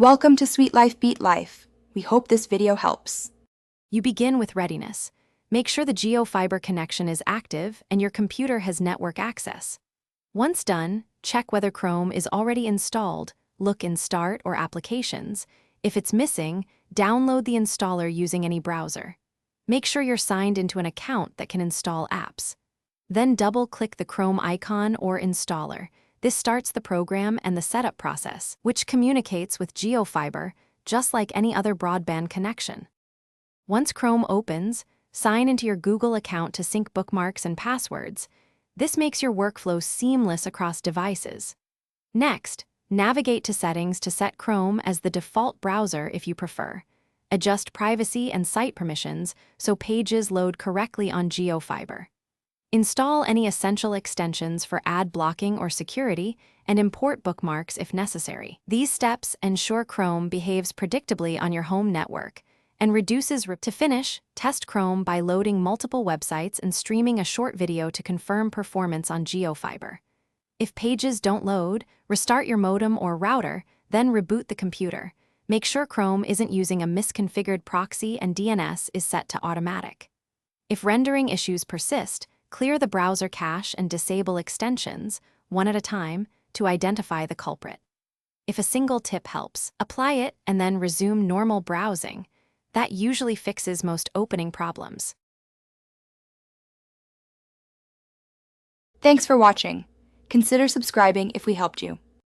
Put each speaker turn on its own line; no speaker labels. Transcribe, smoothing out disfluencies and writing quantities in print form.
Welcome to Sweet Life Beat Life. We hope this video helps.
You begin with readiness. Make sure the Jio Fiber connection is active and your computer has network access. Once done, check whether Chrome is already installed, look in Start or Applications. If it's missing, download the installer using any browser. Make sure you're signed into an account that can install apps. Then double-click the Chrome icon or installer. This starts the program and the setup process, which communicates with Jio Fiber, just like any other broadband connection. Once Chrome opens, sign into your Google account to sync bookmarks and passwords. This makes your workflow seamless across devices. Next, navigate to Settings to set Chrome as the default browser if you prefer. Adjust privacy and site permissions so pages load correctly on Jio Fiber. Install any essential extensions for ad blocking or security, and import bookmarks if necessary. These steps ensure Chrome behaves predictably on your home network and reduces To finish, test Chrome by loading multiple websites and streaming a short video to confirm performance on Jio Fiber. If pages don't load, restart your modem or router, then reboot the computer. Make sure Chrome isn't using a misconfigured proxy and DNS is set to automatic. If rendering issues persist, clear the browser cache and disable extensions, one at a time, to identify the culprit. If a single tip helps, apply it and then resume normal browsing. That usually fixes most opening problems.
Thanks for watching. Consider subscribing if we helped you.